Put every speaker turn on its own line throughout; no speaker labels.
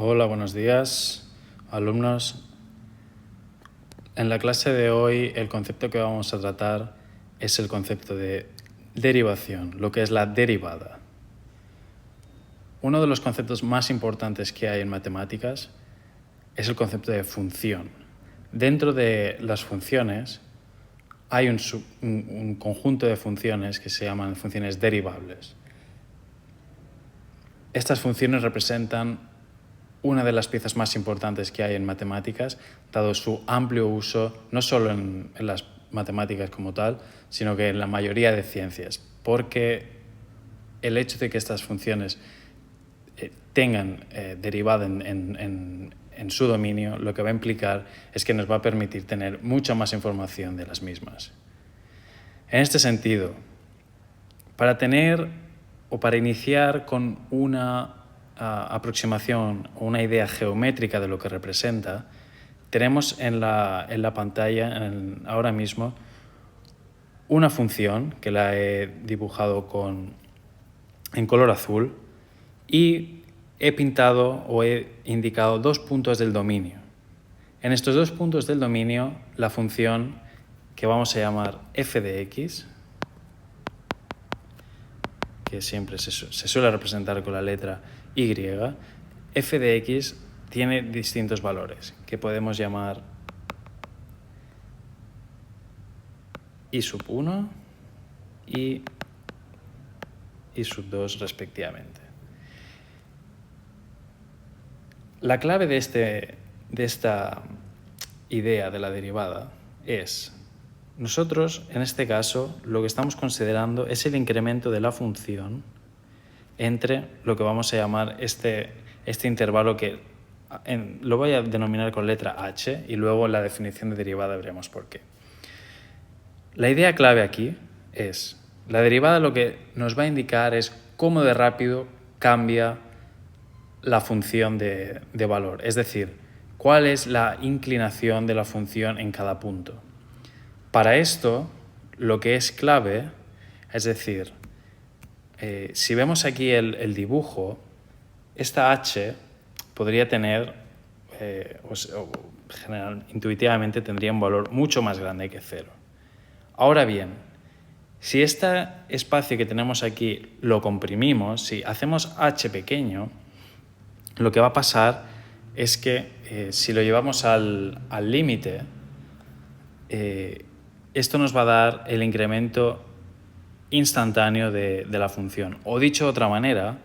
Hola, buenos días, alumnos. En la clase de hoy el concepto que vamos a tratar es el concepto de derivación, lo que es la derivada. Uno de los conceptos más importantes que hay en matemáticas es el concepto de función. Dentro de las funciones hay un conjunto de funciones que se llaman funciones derivables. Estas funciones representan una de las piezas más importantes que hay en matemáticas, dado su amplio uso, no solo en las matemáticas como tal, sino que en la mayoría de ciencias, porque el hecho de que estas funciones tengan derivada en su dominio, lo que va a implicar es que nos va a permitir tener mucha más información de las mismas. En este sentido, para iniciar con una aproximación o una idea geométrica de lo que representa, tenemos en la pantalla ahora mismo una función que la he dibujado en color azul y he pintado o he indicado dos puntos del dominio. En estos dos puntos del dominio, la función que vamos a llamar f de x, que siempre se suele representar con la letra y, f de x tiene distintos valores que podemos llamar y sub 1 y sub 2 respectivamente. La clave de esta idea de la derivada es, nosotros en este caso lo que estamos considerando es el incremento de la función entre lo que vamos a llamar este intervalo que lo voy a denominar con letra h y luego en la definición de derivada veremos por qué. La idea clave aquí es, la derivada lo que nos va a indicar es cómo de rápido cambia la función de valor, es decir, cuál es la inclinación de la función en cada punto. Para esto, lo que es clave, es decir, si vemos aquí el dibujo, esta h podría tener, intuitivamente tendría un valor mucho más grande que 0. Ahora bien, si este espacio que tenemos aquí lo comprimimos, si hacemos h pequeño, lo que va a pasar es que si lo llevamos al límite, esto nos va a dar el incremento instantáneo de la función. O dicho de otra manera,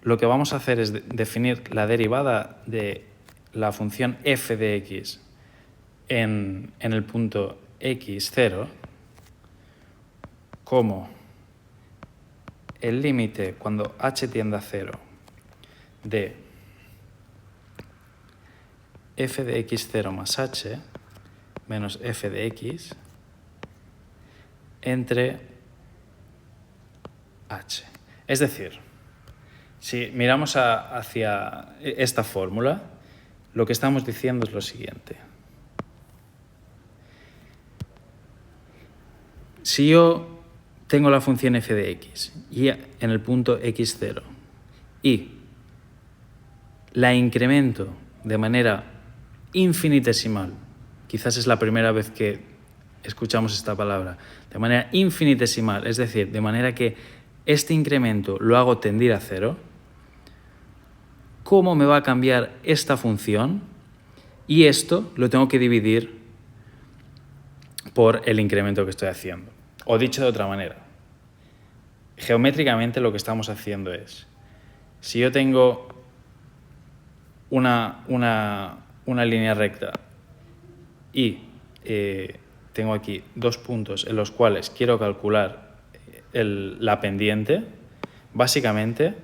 lo que vamos a hacer es definir la derivada de la función f de x en el punto x0 como el límite cuando h tiende a 0 de f de x0 más h menos f de x entre h. Es decir, si miramos hacia esta fórmula, lo que estamos diciendo es lo siguiente. Si yo tengo la función f de x y en el punto x0 y la incremento de manera infinitesimal, quizás es la primera vez que escuchamos esta palabra, de manera infinitesimal, es decir, de manera que este incremento lo hago tendir a 0, ¿cómo me va a cambiar esta función? Y esto lo tengo que dividir por el incremento que estoy haciendo. O dicho de otra manera, geométricamente lo que estamos haciendo es, si yo tengo una línea recta y tengo aquí dos puntos en los cuales quiero calcular la pendiente, básicamente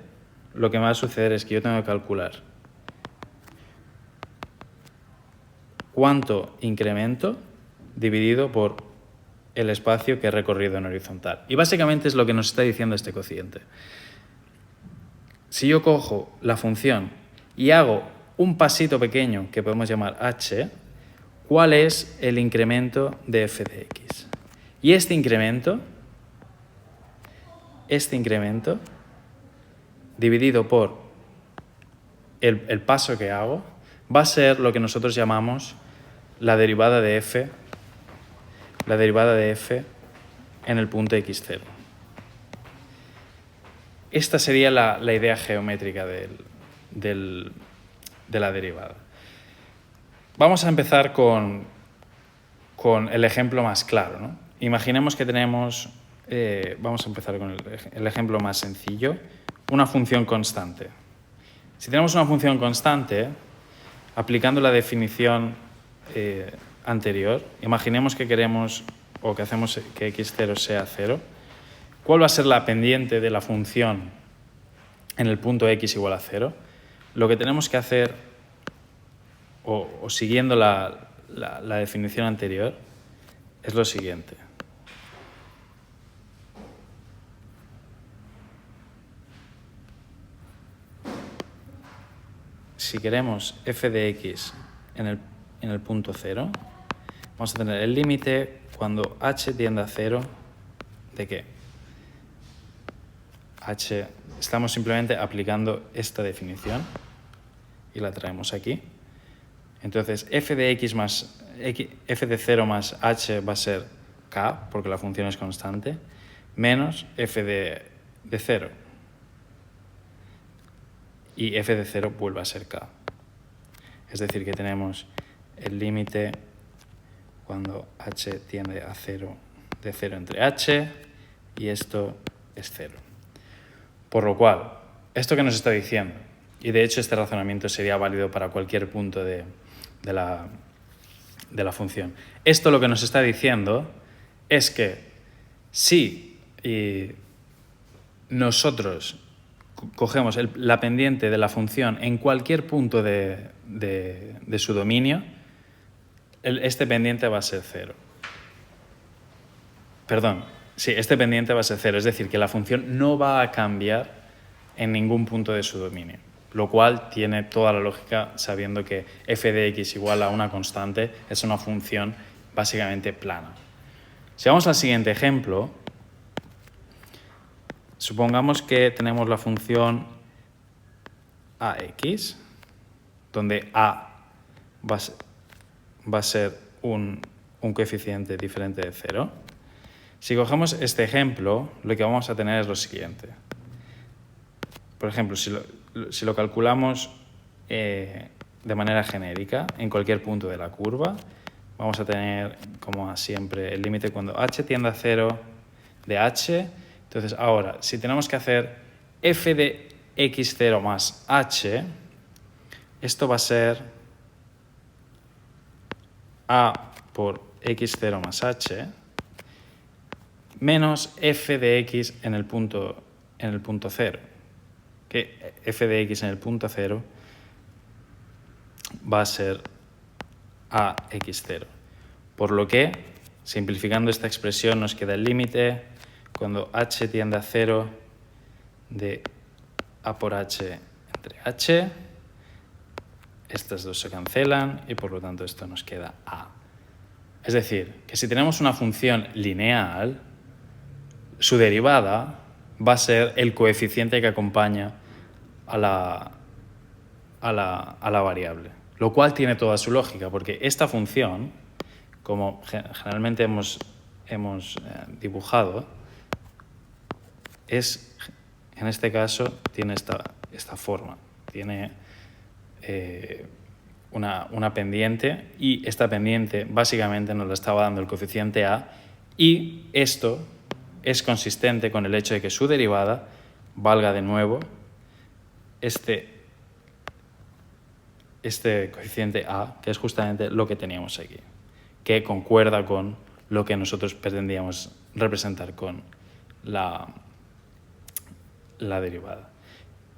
lo que me va a suceder es que yo tengo que calcular cuánto incremento dividido por el espacio que he recorrido en horizontal. Y básicamente es lo que nos está diciendo este cociente. Si yo cojo la función y hago un pasito pequeño que podemos llamar h, ¿cuál es el incremento de f de x? Y este incremento dividido por el paso que hago va a ser lo que nosotros llamamos la derivada de f en el punto x0. Esta sería la idea geométrica de la derivada. Vamos a empezar con el ejemplo más claro, ¿no? Imaginemos que tenemos, vamos a empezar con el ejemplo más sencillo, una función constante. Si tenemos una función constante, aplicando la definición anterior, imaginemos que queremos o que hacemos que x0 sea 0. ¿Cuál va a ser la pendiente de la función en el punto x igual a 0? Lo que tenemos que hacer, o siguiendo la definición anterior, es lo siguiente. Si queremos f de x en el punto 0, vamos a tener el límite cuando h tiende a 0 de ¿qué? H, estamos simplemente aplicando esta definición y la traemos aquí. Entonces, f de 0 más h va a ser k, porque la función es constante, menos f de 0. Y f de 0 vuelve a ser k. Es decir, que tenemos el límite cuando h tiende a 0 de 0 entre h, y esto es 0. Por lo cual, ¿esto qué nos está diciendo? Y de hecho este razonamiento sería válido para cualquier punto de la función. Esto lo que nos está diciendo es que si nosotros cogemos la pendiente de la función en cualquier punto de su dominio, este pendiente va a ser 0. Perdón, sí, este pendiente va a ser 0, es decir, que la función no va a cambiar en ningún punto de su dominio, lo cual tiene toda la lógica sabiendo que f de x igual a una constante es una función básicamente plana. Si vamos al siguiente ejemplo, supongamos que tenemos la función ax, donde a va a ser un coeficiente diferente de 0. Si cogemos este ejemplo, lo que vamos a tener es lo siguiente. Por ejemplo, si lo calculamos de manera genérica en cualquier punto de la curva, vamos a tener, como siempre, el límite cuando h tiende a 0 de h. Entonces, ahora, si tenemos que hacer f de x0 más h, esto va a ser a por x0 más h menos f de x en el punto 0. Que f de x en el punto 0 va a ser a x0. Por lo que, simplificando esta expresión, nos queda el límite cuando h tiende a 0 de a por h entre h. Estas dos se cancelan y por lo tanto esto nos queda a. Es decir, que si tenemos una función lineal, su derivada va a ser el coeficiente que acompaña a la variable, lo cual tiene toda su lógica, porque esta función, como generalmente hemos dibujado, en este caso tiene esta forma, tiene una pendiente, y esta pendiente básicamente nos la estaba dando el coeficiente a, y esto es consistente con el hecho de que su derivada valga de nuevo este coeficiente a, que es justamente lo que teníamos aquí, que concuerda con lo que nosotros pretendíamos representar con la derivada.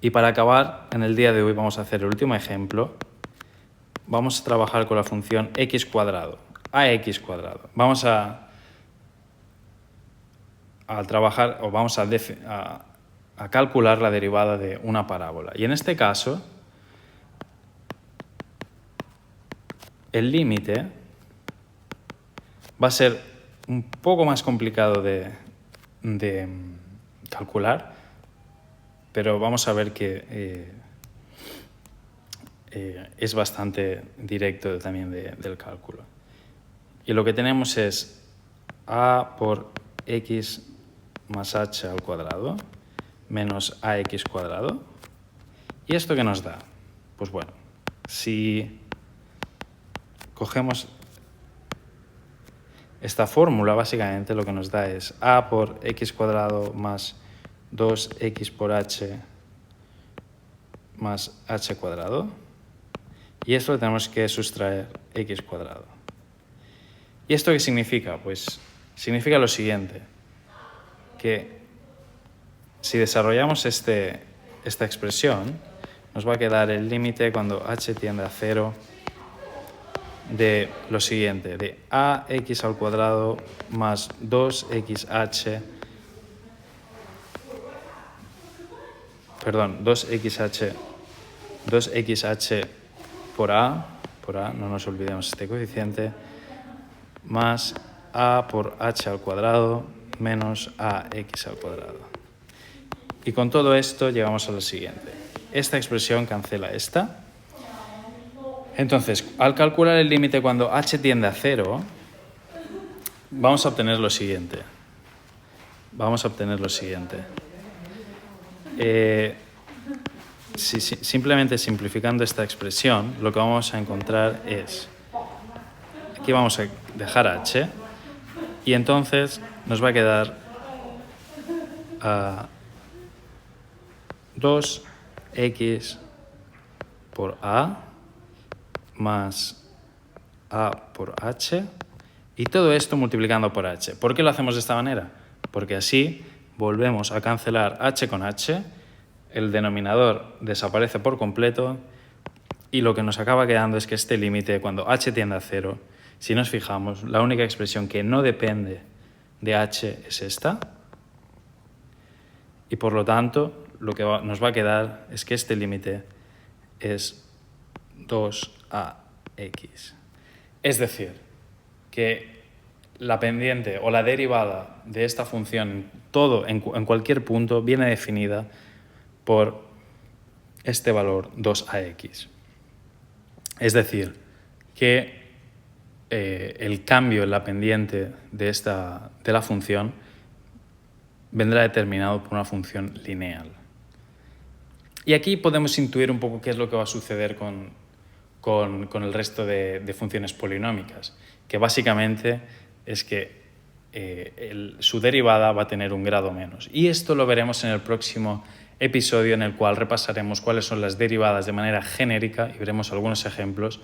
Y para acabar, en el día de hoy vamos a hacer el último ejemplo. Vamos a trabajar con la función x cuadrado, ax cuadrado. Vamos a trabajar, o vamos a calcular la derivada de una parábola. Y en este caso, el límite va a ser un poco más complicado de calcular, pero vamos a ver que es bastante directo también del cálculo. Y lo que tenemos es a por x más h al cuadrado menos ax cuadrado. ¿Y esto qué nos da? Pues bueno, si cogemos esta fórmula, básicamente lo que nos da es a por x cuadrado más 2x por h más h cuadrado. Y esto lo tenemos que sustraer x cuadrado. ¿Y esto qué significa? Pues significa lo siguiente, que si desarrollamos esta expresión, nos va a quedar el límite cuando h tiende a 0 de lo siguiente, de ax al cuadrado más 2xh, perdón, 2xh por a, no nos olvidemos este coeficiente, más a por h al cuadrado menos ax al cuadrado. Y con todo esto llegamos a lo siguiente. Esta expresión cancela esta. Entonces, al calcular el límite cuando h tiende a 0, vamos a obtener lo siguiente. Simplemente simplificando esta expresión, lo que vamos a encontrar es, aquí vamos a dejar h, y entonces nos va a quedar 2x por a más a por h, y todo esto multiplicando por h. ¿Por qué lo hacemos de esta manera? Porque así volvemos a cancelar h con h, el denominador desaparece por completo, y lo que nos acaba quedando es que este límite, cuando h tiende a 0, si nos fijamos, la única expresión que no depende de h es esta, y por lo tanto lo que nos va a quedar es que este límite es 2ax. Es decir, que la pendiente o la derivada de esta función en cualquier punto viene definida por este valor 2ax. Es decir, que el cambio en la pendiente de la función vendrá determinado por una función lineal. Y aquí podemos intuir un poco qué es lo que va a suceder con el resto de funciones polinómicas, que básicamente es que su derivada va a tener un grado menos. Y esto lo veremos en el próximo episodio, en el cual repasaremos cuáles son las derivadas de manera genérica y veremos algunos ejemplos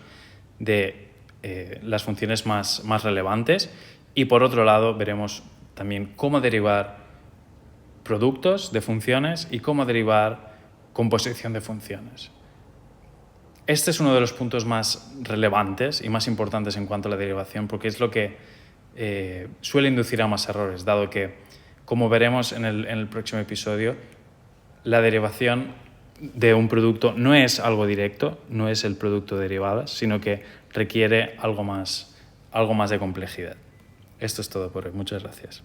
de las funciones más relevantes. Y por otro lado veremos también cómo derivar productos de funciones y cómo derivar composición de funciones. Este es uno de los puntos más relevantes y más importantes en cuanto a la derivación, porque es lo que suele inducir a más errores, dado que, como veremos en el próximo episodio, la derivación de un producto no es algo directo, no es el producto de derivadas, sino que requiere algo más de complejidad. Esto es todo por hoy. Muchas gracias.